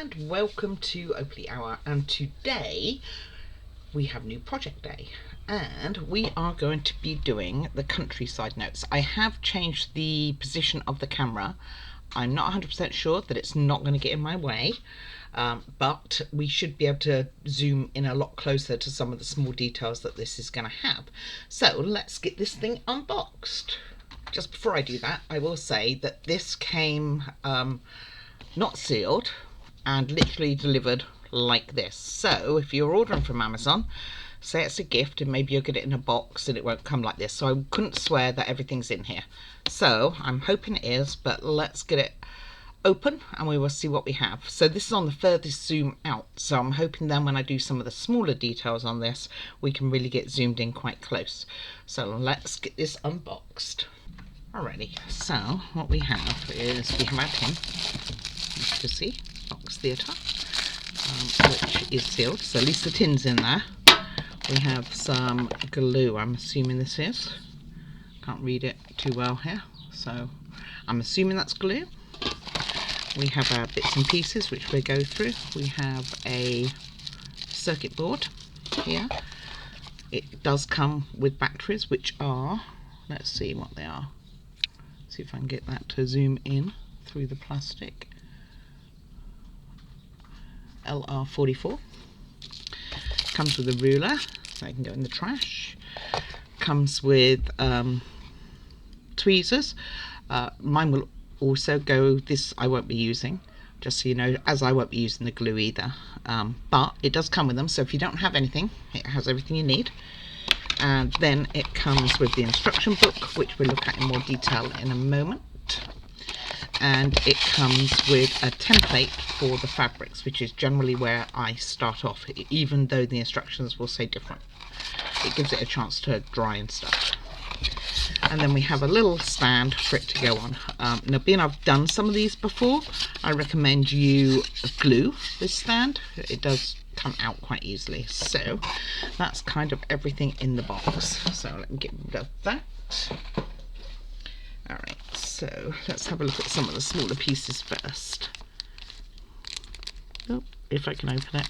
and welcome to Oakley Hour, and today we have new project day and we are going to be doing the countryside notes. I have changed the position of the camera. I'm not 100% sure that it's not going to get in my way, but we should be able to zoom in a lot closer to some of the small details that this is going to have. So let's get this thing unboxed. Just before I do that, I will say that this came not sealed and literally delivered like this. So if you're ordering from Amazon, say it's a gift and maybe you'll get it in a box and it won't come like this. So I couldn't swear that everything's in here. So I'm hoping it is, but let's get it open and we will see what we have. So this is on the furthest zoom out. So I'm hoping then when I do some of the smaller details on this, we can really get zoomed in quite close. So let's get this unboxed. Alrighty, so what we have is we have our tin, as you can see, Box Theatre, which is sealed, so at least the tin's in there. We have some glue, I'm assuming this is, can't read it too well here, so I'm assuming that's glue. We have our bits and pieces which we'll go through. We have a circuit board here. It does come with batteries which are, let's see what they are. See if I can get that to zoom in through the plastic. LR44. Comes with a ruler, so it can go in the trash. Comes with tweezers. Mine will also go, this I won't be using, just so you know, as I won't be using the glue either. But it does come with them, so if you don't have anything, it has everything you need. And then it comes with the instruction book, which we'll look at in more detail in a moment. And it comes with a template for the fabrics, which is generally where I start off, even though the instructions will say different. It gives it a chance to dry and stuff. And then we have a little stand for it to go on. Now, being I've done some of these before, I recommend you glue this stand. It does come out quite easily. So that's kind of everything in the box. So let me get rid of that. Alright, so let's have a look at some of the smaller pieces first. Oh, if I can open it.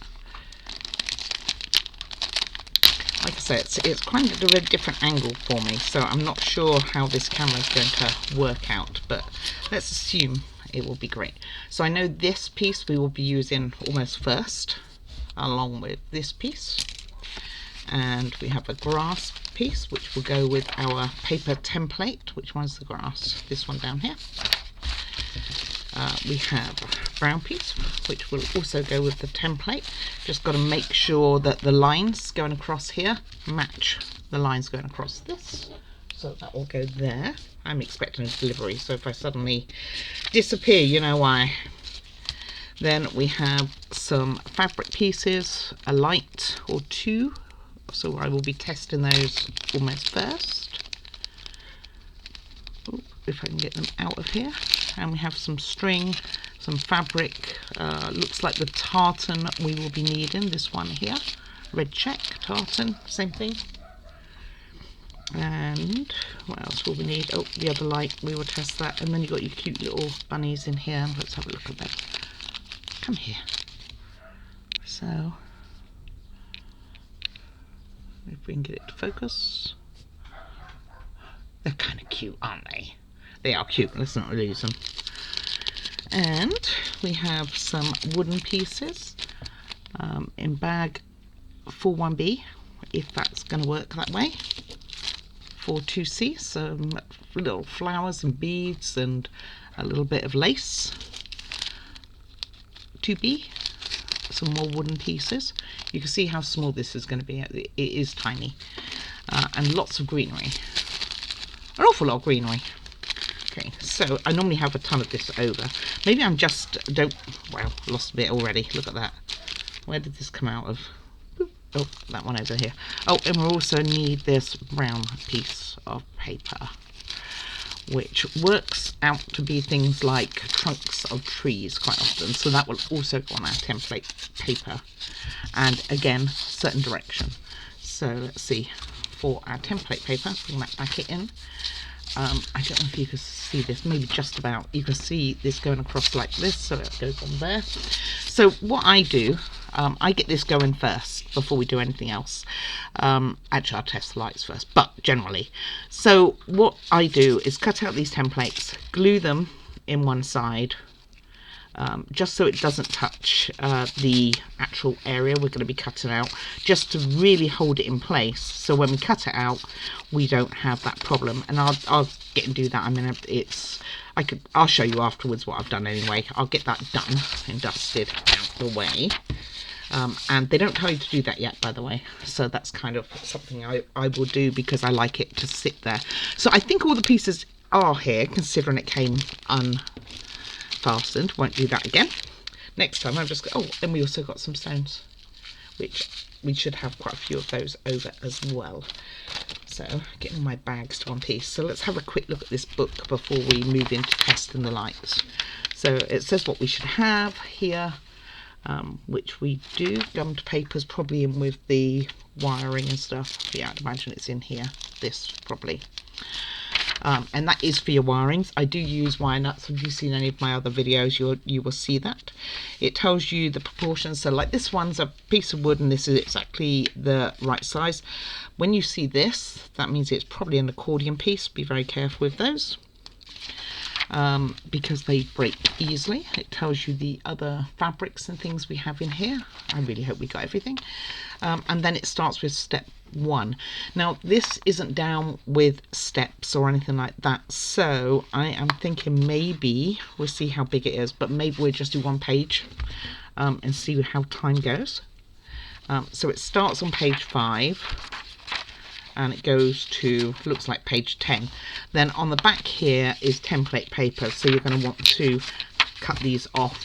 Like I say, it's kind of a different angle for me, so I'm not sure how this camera is going to work out, but let's assume it will be great. So I know this piece we will be using almost first, along with this piece. And we have a grass piece which will go with our paper template. Which one's the grass? This one down here. We have a brown piece which will also go with the template. Just got to make sure that the lines going across here match the lines going across this. So that will go there. I'm expecting a delivery, so if I suddenly disappear, you know why. Then we have some fabric pieces, a light or two. So I will be testing those almost first. Ooh, if I can get them out of here. And we have some string, some fabric. Looks like the tartan we will be needing. This one here, red check tartan, same thing. And what else will we need? Oh, the other light. We will test that. And then you've got your cute little bunnies in here. Let's have a look at them. Come here. So if we can get it to focus. They're kind of cute, aren't they? They are cute, let's not lose them. And we have some wooden pieces in bag 41B, if that's going to work that way. 42C, some little flowers and beads and a little bit of lace. 2B. Some more wooden pieces. You can see how small this is going to be. It is tiny. And lots of greenery. An awful lot of greenery. Okay, so I normally have a ton of this over. Maybe I'm just lost a bit already. Look at that. Where did this come out of? Oh, that one over here. Oh, and we also need this brown piece of paper, which works out to be things like trunks of trees quite often. So that will also go on our template paper. And again, certain direction. So let's see, for our template paper, bring that back in. I don't know if you can see this, maybe just about. You can see this going across like this, so it goes on there. So what I do, I get this going first before we do anything else. Actually, I'll test the lights first, but generally. So what I do is cut out these templates, glue them in one side, just so it doesn't touch the actual area we're going to be cutting out, just to really hold it in place, so when we cut it out we don't have that problem. And I'll get and do that. I mean, I'll show you afterwards what I've done anyway. I'll get that done and dusted out the way. And they don't tell you to do that yet, by the way, so that's kind of something I will do because I like it to sit there. So I think all the pieces are here, considering it came unfastened. Won't do that again. Next time I'm just, oh, and we also got some stones, which we should have quite a few of those over as well. So getting my bags to one piece. So let's have a quick look at this book before we move into testing the lights. So it says what we should have here, which we do. Gummed paper's probably in with the wiring and stuff. Yeah, I'd imagine it's in here. This probably. And that is for your wirings. I do use wire nuts. If you've seen any of my other videos, you will see that. It tells you the proportions. So like this one's a piece of wood and this is exactly the right size. When you see this, that means it's probably an accordion piece. Be very careful with those. Because they break easily. It tells you the other fabrics and things we have in here. I really hope we got everything. And then it starts with step 1. Now this isn't down with steps or anything like that, so I am thinking maybe we'll see how big it is, but maybe we'll just do one page and see how time goes. So it starts on page 5 and it goes to, looks like page 10. Then on the back here is template paper, so you're going to want to cut these off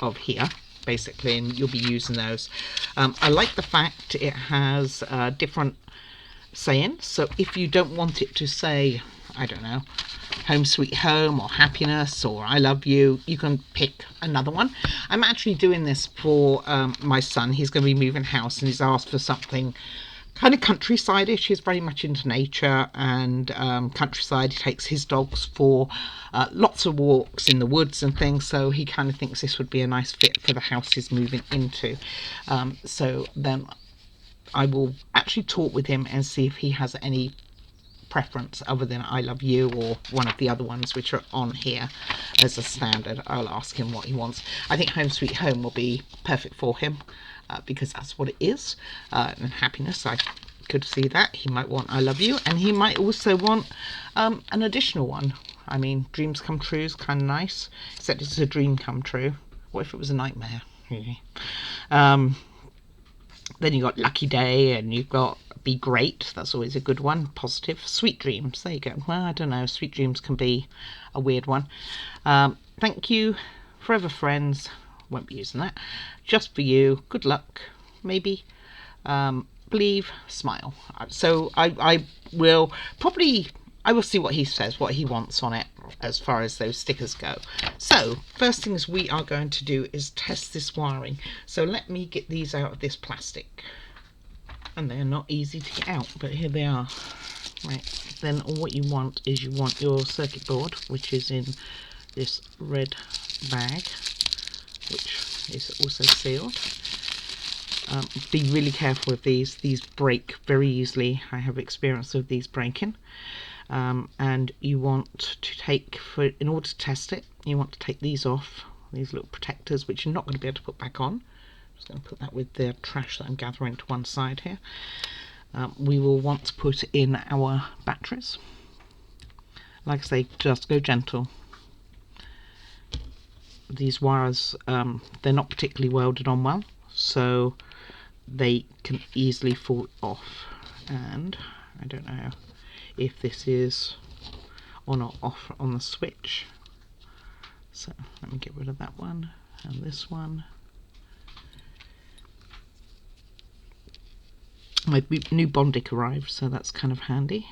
of here basically, and you'll be using those. I like the fact it has different sayings, so if you don't want it to say, I don't know, home sweet home or happiness or I love you, you can pick another one. I'm actually doing this for my son. He's going to be moving house and he's asked for something kind of countryside-ish. He's very much into nature and countryside. He takes his dogs for lots of walks in the woods and things, so he kind of thinks this would be a nice fit for the house he's moving into. So then I will actually talk with him and see if he has any preference other than I love you or one of the other ones which are on here as a standard. I'll ask him what he wants. I think home sweet home will be perfect for him. Because that's what it is, and happiness, I could see that. He might want I love you, and he might also want an additional one. I mean, dreams come true is kind of nice, except it's a dream come true. What if it was a nightmare? Then you got lucky day, and you've got be great. That's always a good one. Positive. Sweet dreams. There you go. Well, I don't know. Sweet dreams can be a weird one. Thank you. Forever friends. Won't be using that. Just for you. Good luck. Maybe. Believe. Smile. So I will probably, I will see what he says, what he wants on it as far as those stickers go. So first things we are going to do is test this wiring. So let me get these out of this plastic. And they're not easy to get out, but here they are. Right. Then what you want is you want your circuit board, which is in this red bag, which is also sealed. Be really careful with these. These break very easily. I have experience of these breaking. And you want to take, in order to test it, you want to take these off, these little protectors, which you're not going to be able to put back on. I'm just going to put that with the trash that I'm gathering to one side here. We will want to put in our batteries. Like I say, just go gentle. These wires, they're not particularly welded on well, so they can easily fall off. And I don't know if this is on or off on the switch. So let me get rid of that one and this one. My new Bondic arrived, so that's kind of handy.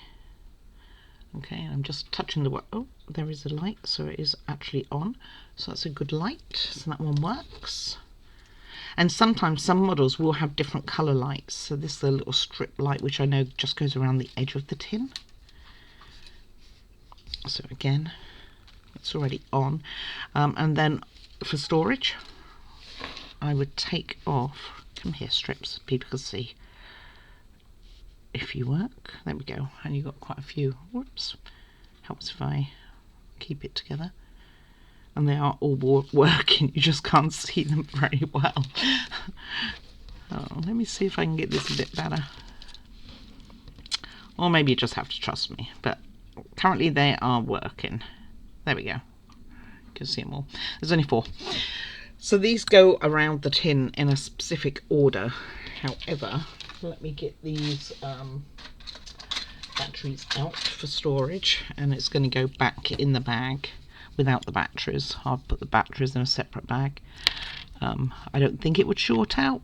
Okay, I'm just touching the, oh, there is a light, so it is actually on. So that's a good light, so that one works. And sometimes some models will have different colour lights. So this is a little strip light, which I know just goes around the edge of the tin. So again, it's already on. And then for storage, I would take off, come here strips, people can see if you work. There we go, and you've got quite a few. Whoops, helps if I keep it together. And they are all working, you just can't see them very well. Oh, let me see if I can get this a bit better. Or maybe you just have to trust me, but currently they are working. There we go. You can see them all. There's only 4. So these go around the tin in a specific order. However, let me get these batteries out for storage, and it's going to go back in the bag without the batteries. I'll put the batteries in a separate bag. I don't think it would short out,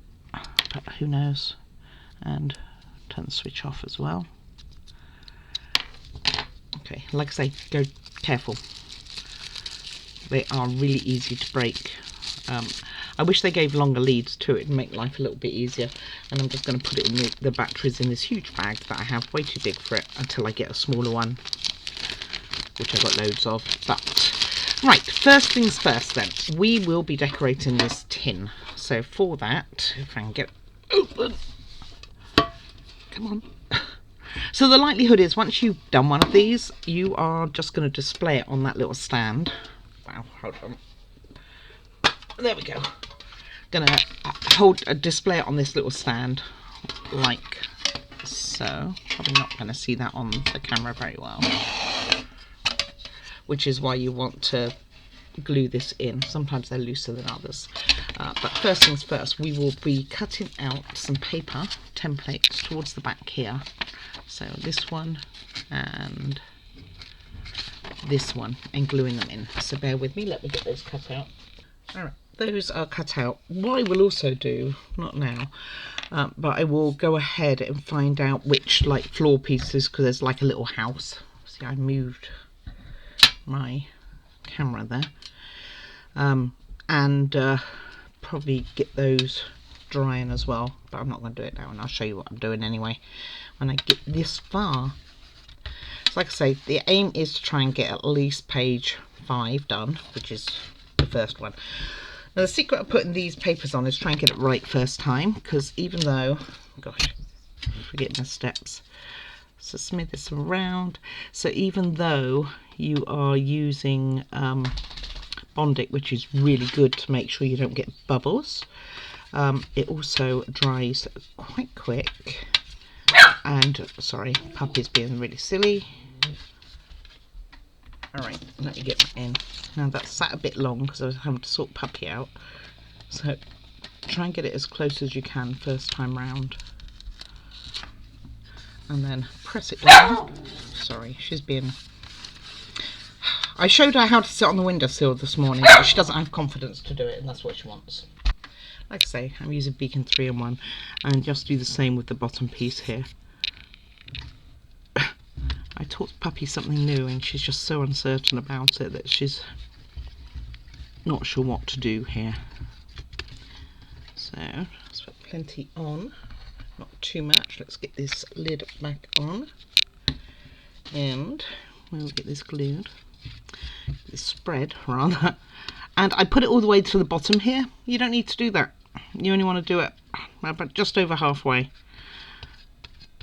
but who knows. And turn the switch off as well. Okay, like I say, go careful. They are really easy to break. I wish they gave longer leads to it and make life a little bit easier. And I'm just going to put it in the batteries in this huge bag that I have, way too big for it, until I get a smaller one, which I've got loads of. But right, first things first then, we will be decorating this tin. So for that, if I can get it open, come on. So the likelihood is once you've done one of these, you are just going to display it on that little stand. Wow, hold on. There we go. Gonna display it on this little stand like so. Probably not going to see that on the camera very well, which is why you want to glue this in. Sometimes they're looser than others. But first things first, we will be cutting out some paper templates towards the back here. So this one and this one, and gluing them in. So bear with me, let me get those cut out. Alright, those are cut out. What I will also do, not now, but I will go ahead and find out which like floor pieces, because there's like a little house. See, I moved my camera there. And probably get those drying as well, but I'm not going to do it now, and I'll show you what I'm doing anyway when I get this far. So like I say, the aim is to try and get at least page 5 done, which is the first one. Now the secret of putting these papers on is try and get it right first time, because even though, gosh, forget my steps, so smooth this around. So even though you are using Bondic, which is really good to make sure you don't get bubbles, it also dries quite quick. And sorry, Puppy's being really silly. Alright, let me get that in. Now that sat a bit long because I was having to sort Puppy out, so try and get it as close as you can first time round, and then press it down. Sorry, she's being... I showed her how to sit on the windowsill this morning, but she doesn't have confidence to do it, and that's what she wants. Like I say, I'm using Beacon 3-in-1, and just do the same with the bottom piece here. I taught Puppy something new, and she's just so uncertain about it that she's not sure what to do here. So, let's put plenty on, not too much. Let's get this lid back on, and we'll get this glued. This spread rather, and I put it all the way to the bottom here. You don't need to do that, you only want to do it about just over halfway,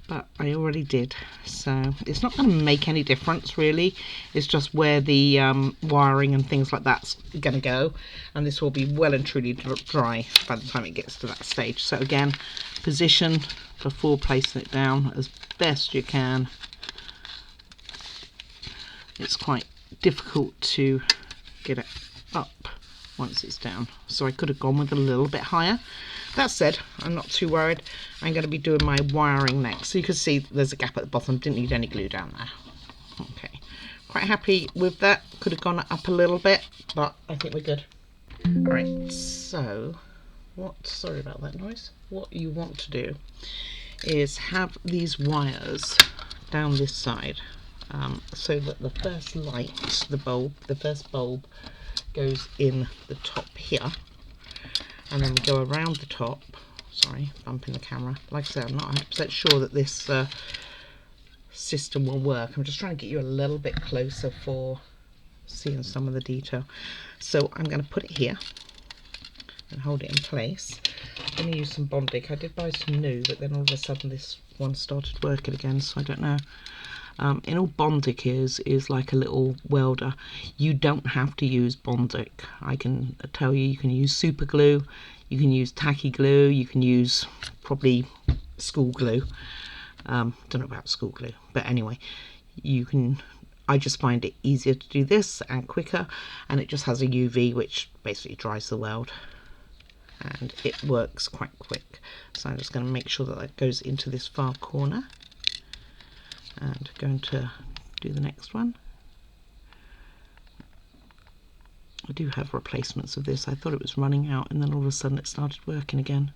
but I already did, so it's not going to make any difference really. It's just where the wiring and things like that's going to go, and this will be well and truly dry by the time it gets to that stage. So again, position before placing it down as best you can. It's quite difficult to get it up once it's down, so I could have gone with a little bit higher. That said, I'm not too worried. I'm going to be doing my wiring next, so you can see there's a gap at the bottom. Didn't need any glue down there. Okay, quite happy with that. Could have gone up a little bit, but I think we're good. Alright, so sorry about that noise. What you want to do is have these wires down this side, so that the first light, the first bulb goes in the top here, and then we go around the top. Sorry, bumping the camera. Like I said, I'm not 100% sure that this system will work. I'm just trying to get you a little bit closer for seeing some of the detail. So I'm going to put it here, and hold it in place. I'm going to use some Bondic. I did buy some new, but then all of a sudden this one started working again, so I don't know. And all Bondic is like a little welder. You don't have to use Bondic. I can tell you, you can use super glue, you can use tacky glue, you can use probably school glue. Don't know about school glue, but anyway, you can. I just find it easier to do this and quicker, and it just has a UV which basically dries the weld, and it works quite quick. So I'm just going to make sure that that goes into this far corner, and going to do the next one. I do have replacements of this. I thought it was running out, and then all of a sudden it started working again,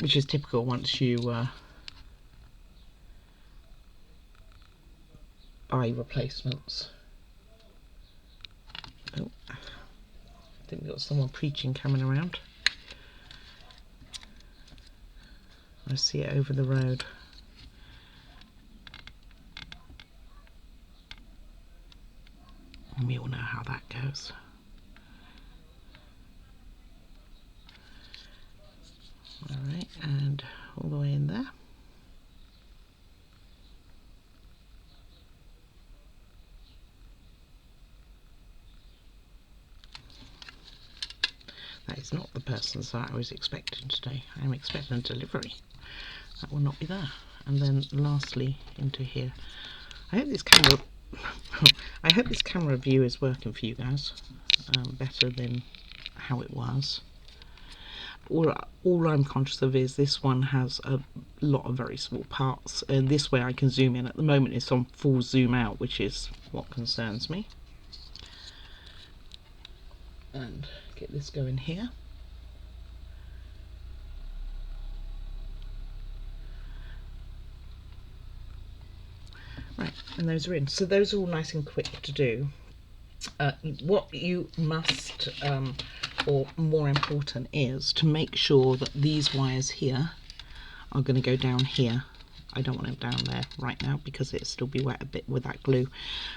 which is typical once you buy replacements. Oh, I think we've got someone preaching coming around. I see it over the road. And we all know how that goes. Alright, and all the way in there. That is not the person's that I was expecting today. I am expecting a delivery. That will not be there. And then lastly into here. I hope this camera I hope this camera view is working for you guys better than how it was. All I'm conscious of is this one has a lot of very small parts, and this way I can zoom in. At the moment it's on full zoom out, which is what concerns me. And get this going here. Right, and those are in. So those are all nice and quick to do. What you must, or more important, is to make sure that these wires here are going to go down here. I don't want it down there right now because it'll still be wet a bit with that glue,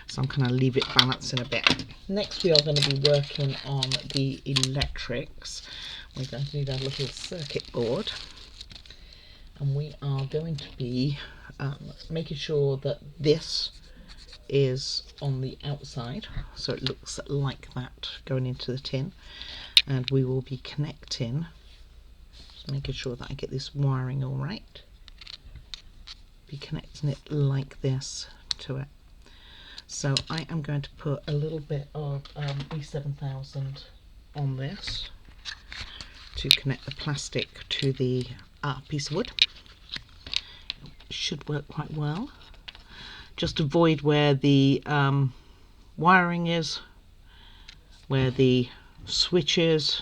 so I'm going to leave it balancing a bit. Next we are going to be working on the electrics. We're going to need our little circuit board, and we are going to be making sure that this is on the outside, so it looks like that going into the tin, and we will be connecting, just making sure that I get this wiring all right, be connecting it like this to it. So I am going to put a little bit of E7000 on this to connect the plastic to the piece of wood. It should work quite well. Just avoid where the wiring is, where the switch is.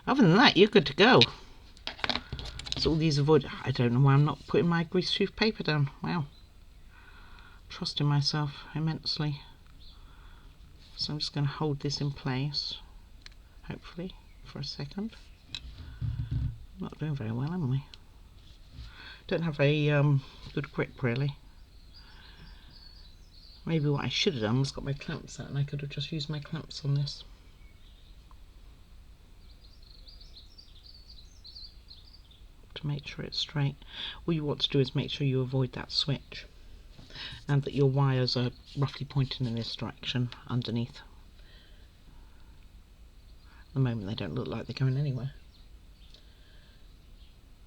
Other than that, you're good to go. So all these avoid. I don't know why I'm not putting my greaseproof paper down. Wow. Trusting myself immensely. So I'm just going to hold this in place, hopefully, for a second. Not doing very well, am I? Don't have a good grip, really. Maybe what I should have done was got my clamps out, and I could have just used my clamps on this. To make sure it's straight. All you want to do is make sure you avoid that switch, and that your wires are roughly pointing in this direction underneath. At the moment they don't look like they're going anywhere.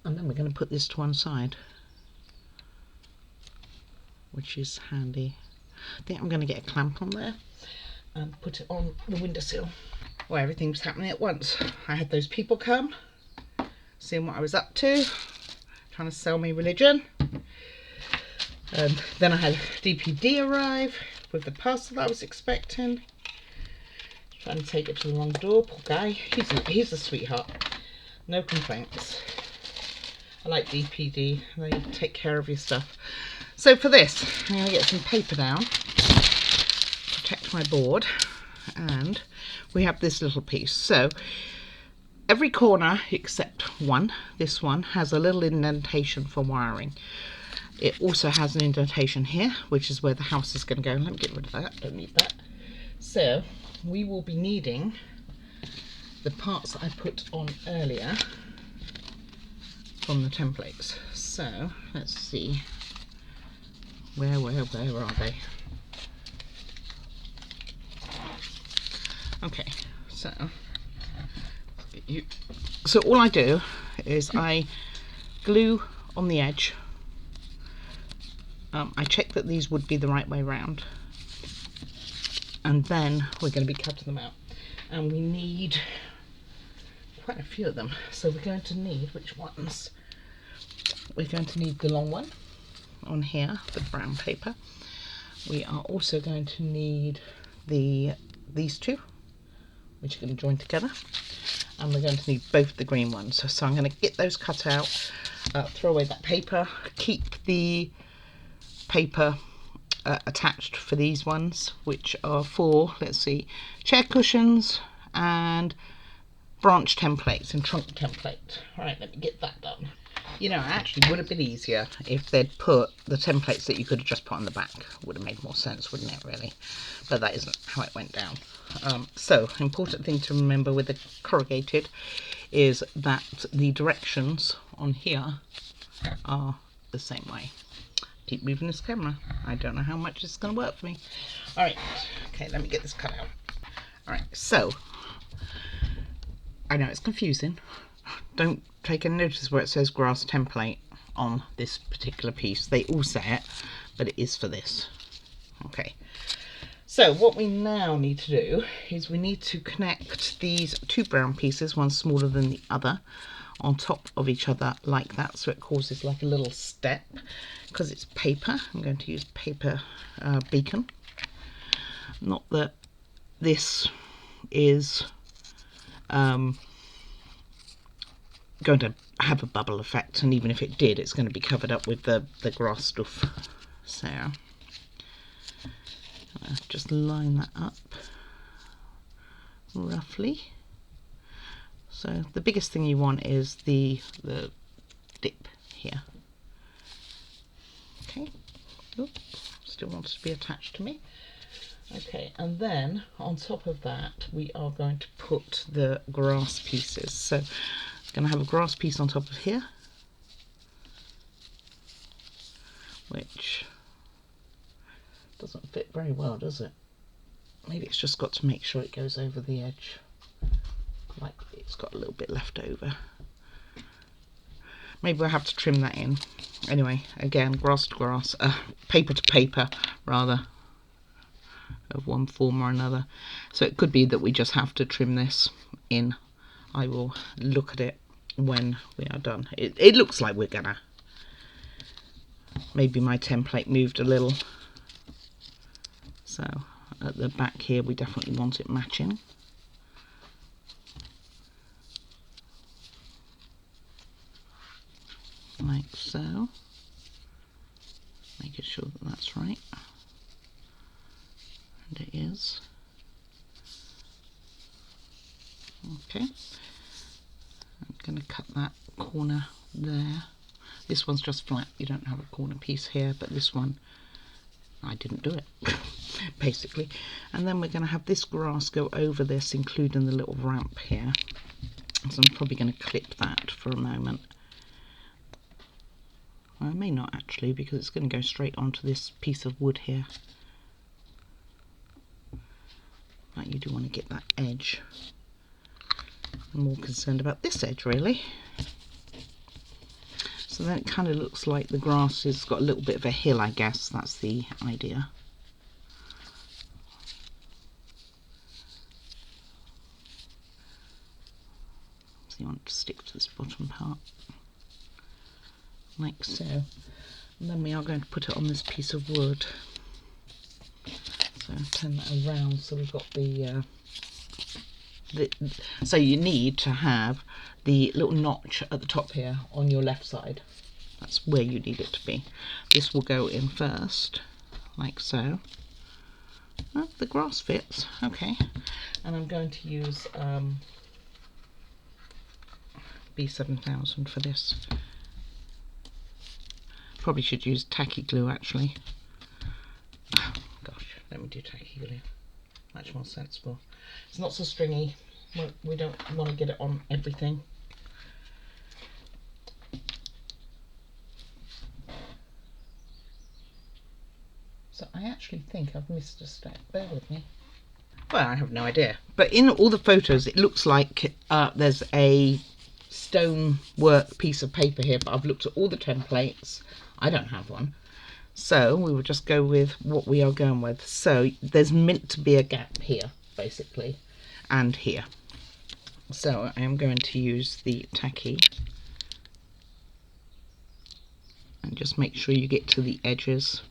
And then we're going to put this to one side, which is handy. I think I'm going to get a clamp on there and put it on the windowsill. Well, everything was happening at once. I had those people come, seeing what I was up to, trying to sell me religion. And then I had DPD arrive with the parcel that I was expecting. Trying to take it to the wrong door. Poor guy. He's a sweetheart. No complaints. I like DPD. They take care of your stuff. So for this, I'm going to get some paper down, protect my board, and we have this little piece. So every corner except one, this one, has a little indentation for wiring. It also has an indentation here, which is where the house is going to go. Let me get rid of that, don't need that. So we will be needing the parts that I put on earlier from the templates. So let's see, where are they? Okay, so all I do is I glue on the edge. I check that these would be the right way round, and then we're going to be cutting them out, and we need quite a few of them. So we're going to need, which ones? We're going to need the long one on here, the brown paper. We are also going to need these two, which are going to join together, and we're going to need both the green ones. So I'm going to get those cut out, throw away that paper, keep the paper attached for these ones, which are for, let's see, chair cushions and branch templates and trunk template. All right, let me get that done. You know, it actually would have been easier if they'd put the templates that you could have just put on the back. Would have made more sense, wouldn't it, really? But that isn't how it went down. So, important thing to remember with the corrugated is that the directions on here are the same way. Keep moving this camera. I don't know how much it's going to work for me. All right, okay, let me get this cut out. All right, so I know it's confusing. Don't take any notice where it says grass template on this particular piece. They all say it, but it is for this. Okay, so what we now need to do is we need to connect these two brown pieces, one smaller than the other, on top of each other like that, so it causes like a little step. Because it's paper, I'm going to use paper beacon. Not that this is going to have a bubble effect, and even if it did, it's going to be covered up with the grass stuff. So just line that up roughly. So the biggest thing you want is the dip here. Okay, oops, still wants to be attached to me. Okay, and then on top of that we are going to put the grass pieces. So I'm going to have a grass piece on top of here, which doesn't fit very well, does it? Maybe it's just got to make sure it goes over the edge, like it's got a little bit left over. Maybe we'll have to trim that in. Anyway, again, grass to grass, paper to paper, rather, of one form or another. So it could be that we just have to trim this in. I will look at it when we are done. It looks like we're gonna. Maybe my template moved a little. So at the back here, we definitely want it matching. Like so, making sure that that's right, and it is. Okay, I'm going to cut that corner there. This one's just flat, you don't have a corner piece here, but this one, I didn't do it, basically. And then we're going to have this grass go over this, including the little ramp here. So I'm probably going to clip that for a moment. Well, I may not actually, because it's going to go straight onto this piece of wood here. But you do want to get that edge. I'm more concerned about this edge, really. So then it kind of looks like the grass has got a little bit of a hill, I guess. That's the idea. So you want to stick to this bottom part, like so. And then we are going to put it on this piece of wood. So turn that around so we've got so you need to have the little notch at the top here on your left side. That's where you need it to be. This will go in first, like so. Oh, the grass fits, okay. And I'm going to use B7000 for this. Probably should use tacky glue actually. Gosh, let me do tacky glue. Much more sensible. It's not so stringy. We don't want to get it on everything. So I actually think I've missed a step. Bear with me. Well, I have no idea. But in all the photos, it looks like there's a stonework piece of paper here, but I've looked at all the templates. I don't have one. So we will just go with what we are going with. So there's meant to be a gap here, basically, and here. So I am going to use the tacky and just make sure you get to the edges.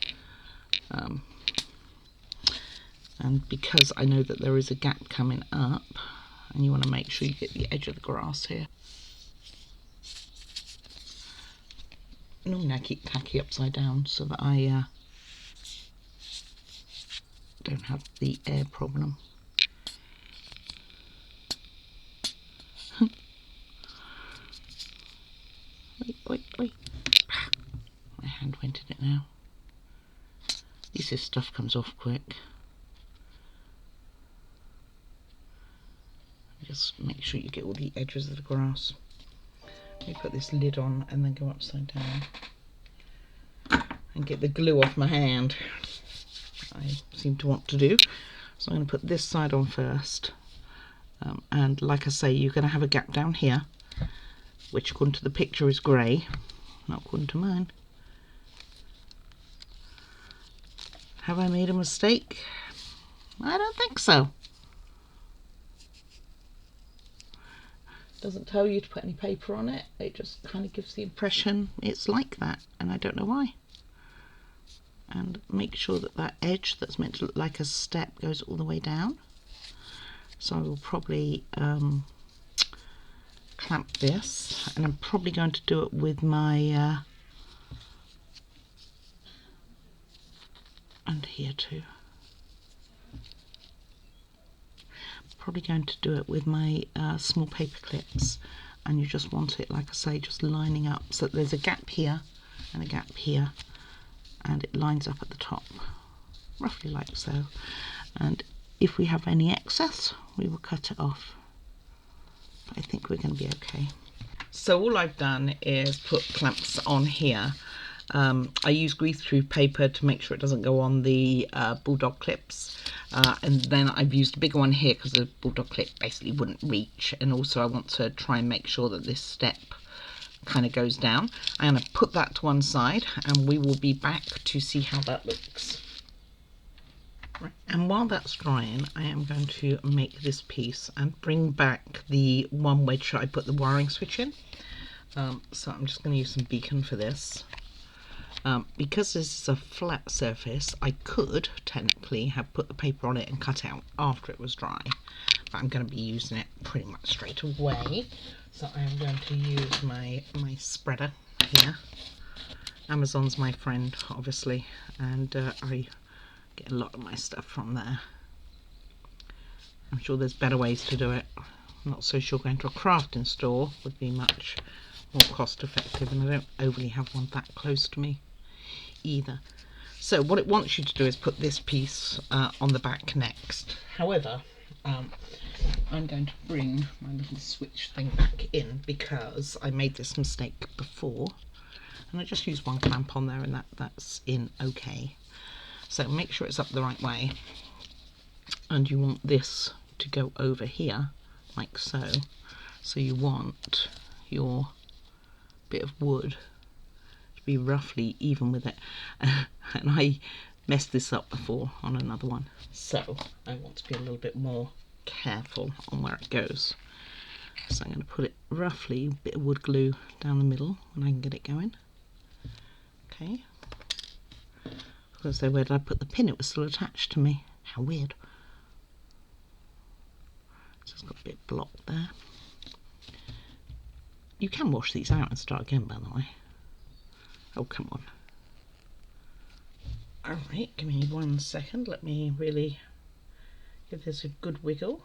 And because I know that there is a gap coming up, and you want to make sure you get the edge of the grass here. Normally I keep tacky upside down so that I don't have the air problem. Wait. My hand went in it now. At least this stuff comes off quick. Just make sure you get all the edges of the grass. Let me put this lid on and then go upside down and get the glue off my hand. I seem to want to do. So I'm going to put this side on first. And like I say, you're going to have a gap down here, which according to the picture is grey, not according to mine. Have I made a mistake? I don't think so. Doesn't tell you to put any paper on it. It just kind of gives the impression it's like that, and I don't know why. And make sure that that edge that's meant to look like a step goes all the way down. So I will probably clamp this, and I'm probably going to do it with my and here too. Probably going to do it with my small paper clips, and you just want it, like I say, just lining up so that there's a gap here and a gap here, and it lines up at the top, roughly like so. And if we have any excess, we will cut it off. But I think we're going to be okay. So all I've done is put clamps on here. I use grease-proof paper to make sure it doesn't go on the bulldog clips, and then I've used a bigger one here because the bulldog clip basically wouldn't reach, and also I want to try and make sure that this step kind of goes down. I'm going to put that to one side, and we will be back to see how that looks. Right. And while that's drying, I am going to make this piece and bring back the one wedge I put the wiring switch in. So I'm just going to use some beacon for this. Because this is a flat surface, I could technically have put the paper on it and cut out after it was dry, but I'm going to be using it pretty much straight away. So I am going to use my spreader here. Amazon's my friend, obviously, and I get a lot of my stuff from there. I'm sure there's better ways to do it. I'm not so sure going to a crafting store would be much more cost effective, and I don't overly have one that close to me either. So what it wants you to do is put this piece on the back next. However, I'm going to bring my little switch thing back in because I made this mistake before, and I just used one clamp on there, and that's in okay. So make sure it's up the right way, and you want this to go over here like so. So you want your bit of wood to be roughly even with it. And I messed this up before on another one, so I want to be a little bit more careful on where it goes. So I'm going to put it roughly, a bit of wood glue down the middle when I can get it going. Okay. Because so where did I put the pin? It was still attached to me. How weird. So it's got a bit blocked there. You can wash these out and start again, by the way. Oh, come on. Alright, give me 1 second. Let me really give this a good wiggle,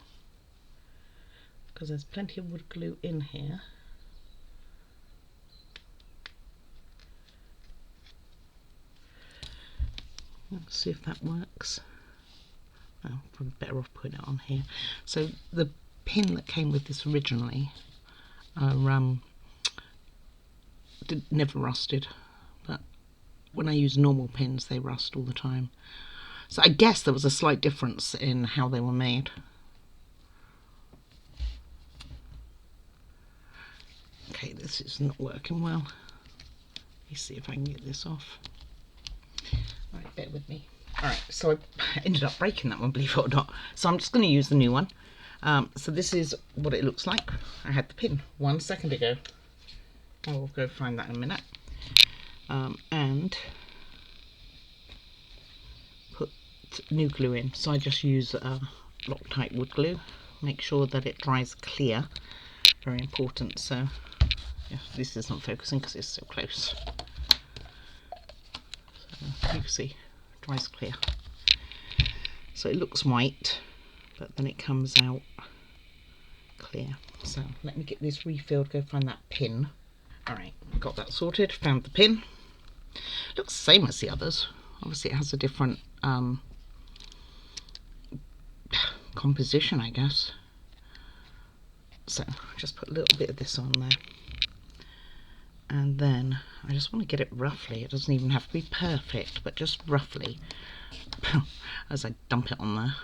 because there's plenty of wood glue in here. Let's see if that works. Oh, probably better off putting it on here. So the pin that came with this originally never rusted, but when I use normal pins they rust all the time. So I guess there was a slight difference in how they were made. Okay, this is not working well. Let me see if I can get this off. Alright, bear with me. Alright, so I ended up breaking that one, believe it or not. So I'm just going to use the new one. So this is what it looks like. I had the pin 1 second ago. I will go find that in a minute. And put new glue in. So I just use Loctite wood glue. Make sure that it dries clear. Very important. So yeah, this isn't focusing because it's so close. So you can see, it dries clear. So it looks white, but then it comes out clear. So let me get this refilled, go find that pin. Alright, got that sorted, found the pin. Looks the same as the others. Obviously it has a different composition, I guess. So just put a little bit of this on there. And then I just want to get it roughly. It doesn't even have to be perfect, but just roughly as I dump it on there.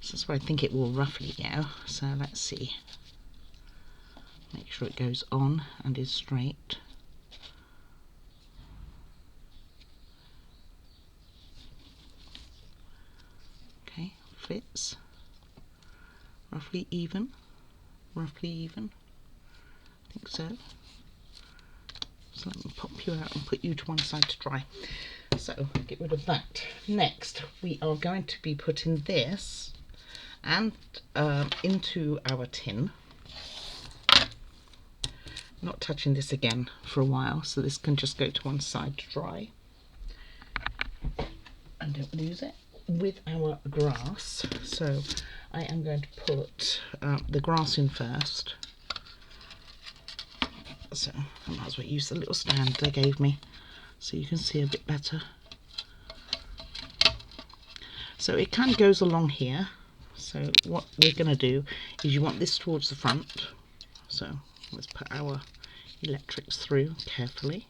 So that's where I think it will roughly go. So let's see. Make sure it goes on and is straight. Okay, fits. Roughly even. Roughly even. I think so. So let me pop you out and put you to one side to dry. So get rid of that. Next we are going to be putting this and into our tin. Not touching this again for a while, so this can just go to one side to dry. And don't lose it. With our grass, so I am going to put the grass in first. So I might as well use the little stand they gave me so you can see a bit better. So it kind of goes along here. So what we're going to do is you want this towards the front. So let's put our electrics through carefully.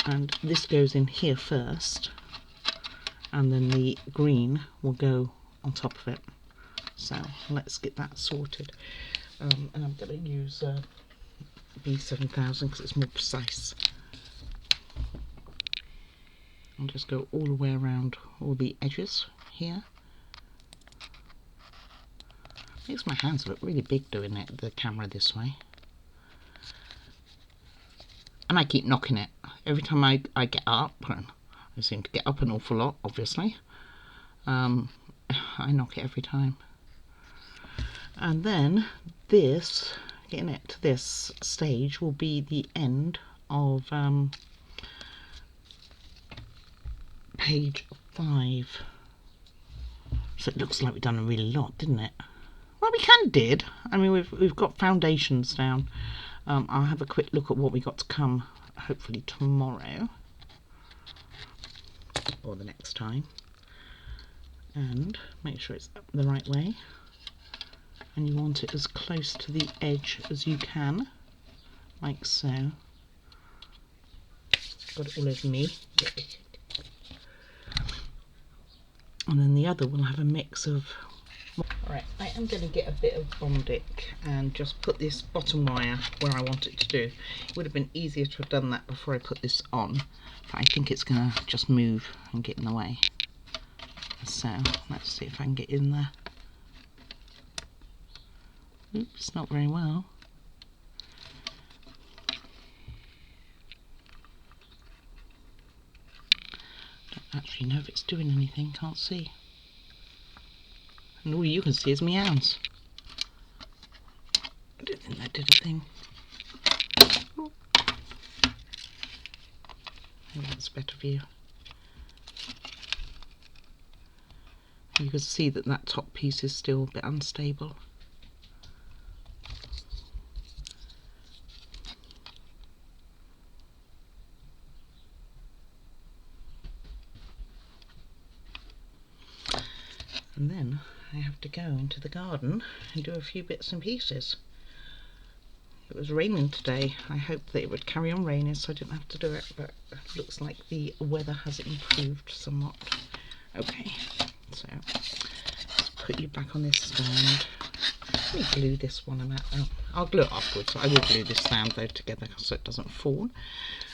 And this goes in here first. And then the green will go on top of it. So let's get that sorted. And I'm going to use B7000 because it's more precise. I'll just go all the way around all the edges here. Makes my hands look really big doing it, the camera this way. And I keep knocking it. Every time I get up, and I seem to get up an awful lot, obviously. I knock it every time. And then this, getting it to this stage, will be the end of page 5. So it looks like we've done a really lot, didn't it? Well, we kind of did. I mean, we've got foundations down. I'll have a quick look at what we got to come, hopefully tomorrow. Or the next time. And make sure it's up the right way. And you want it as close to the edge as you can. Like so. Got it all over me. And then the other will have a mix of... Alright, I am going to get a bit of Bondic and just put this bottom wire where I want it to do. It would have been easier to have done that before I put this on, but I think it's going to just move and get in the way. So let's see if I can get in there. Oops, not very well. Don't actually know if it's doing anything, can't see. And all you can see is my hands. I don't think that did a thing. Oh. Maybe that's a better view. You can see that that top piece is still a bit unstable. I have to go into the garden and do a few bits and pieces. It was raining today. I hoped that it would carry on raining so I didn't have to do it, but it looks like the weather has improved somewhat. Okay, so let's put you back on this stand. Let me glue this one out. Oh, I'll glue it afterwards. I will glue this stand though together so it doesn't fall.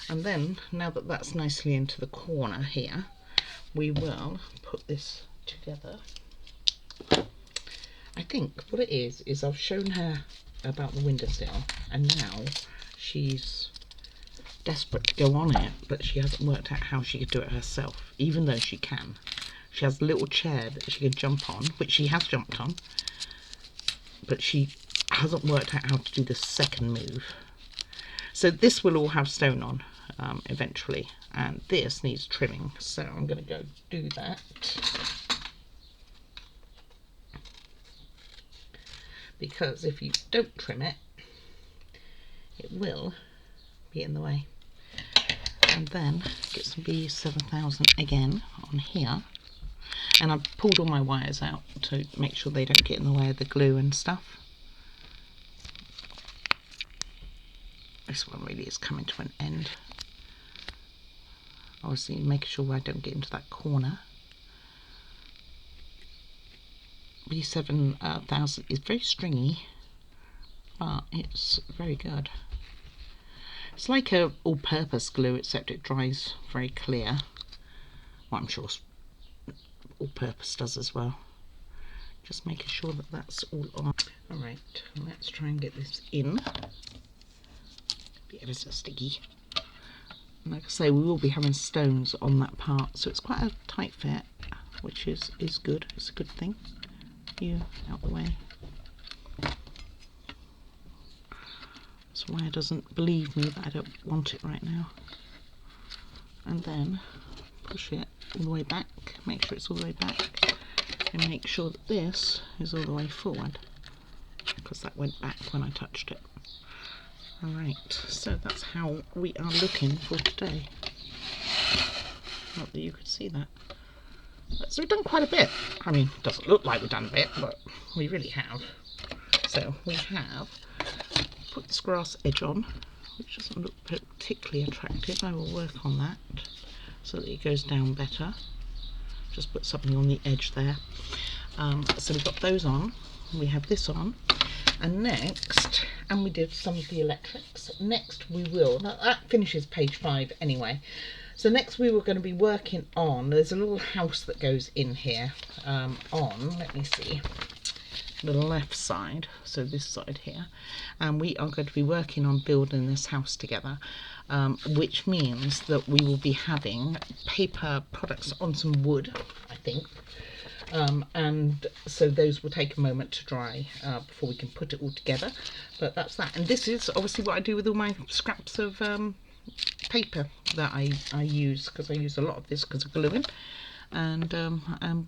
And then, now that that's nicely into the corner here, we will put this together. I think what it is I've shown her about the windowsill, and now she's desperate to go on it, but she hasn't worked out how she could do it herself, even though she can. She has a little chair that she can jump on, which she has jumped on, but she hasn't worked out how to do the second move. So this will all have stone on eventually, and this needs trimming, so I'm going to go do that. Because if you don't trim it, it will be in the way. And then get some B7000 again on here, and I've pulled all my wires out to make sure they don't get in the way of the glue and stuff. This one really is coming to an end. Obviously making sure I don't get into that corner. B7000 is very stringy, but it's very good. It's like a all-purpose glue, except it dries very clear. Well, I'm sure all-purpose does as well. Just making sure that that's all on. Alright, let's try and get this in. Be ever so sticky. And like I say, we will be having stones on that part, so it's quite a tight fit, which is good. It's a good thing. You out the way. This wire doesn't believe me that I don't want it right now. And then push it all the way back, make sure it's all the way back, and make sure that this is all the way forward, because that went back when I touched it. Alright, so that's how we are looking for today. Not that you could see that. So we've done quite a bit. I mean, it doesn't look like we've done a bit, but we really have. So we have put this grass edge on, which doesn't look particularly attractive. I will work on that so that it goes down better. Just put something on the edge there. So we've got those on. We have this on. And next, and we did some of the electrics. Next we will, that finishes page 5 anyway. So next we were going to be working on, there's a little house that goes in here on, let me see, the left side, so this side here, and we are going to be working on building this house together, which means that we will be having paper products on some wood, I think, and so those will take a moment to dry before we can put it all together, but that's that. And this is obviously what I do with all my scraps of paper that I use, because I use a lot of this because of gluing, and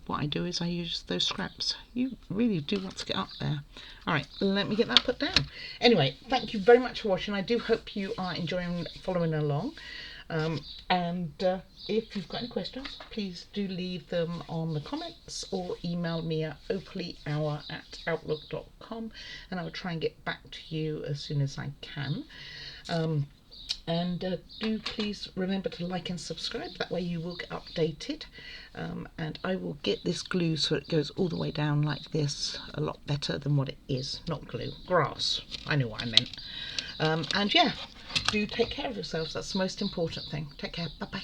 what I do is I use those scraps. You really do want to get up there. Alright, let me get that put down. Anyway, thank you very much for watching. I do hope you are enjoying following along, and if you've got any questions, please do leave them on the comments or email me at opallyhour@outlook.com, and I will try and get back to you as soon as I can. And do please remember to like and subscribe, that way you will get updated, and I will get this glue so it goes all the way down like this, a lot better than what it is. Not glue, grass, I know what I meant. And yeah, do take care of yourselves, that's the most important thing. Take care, bye bye.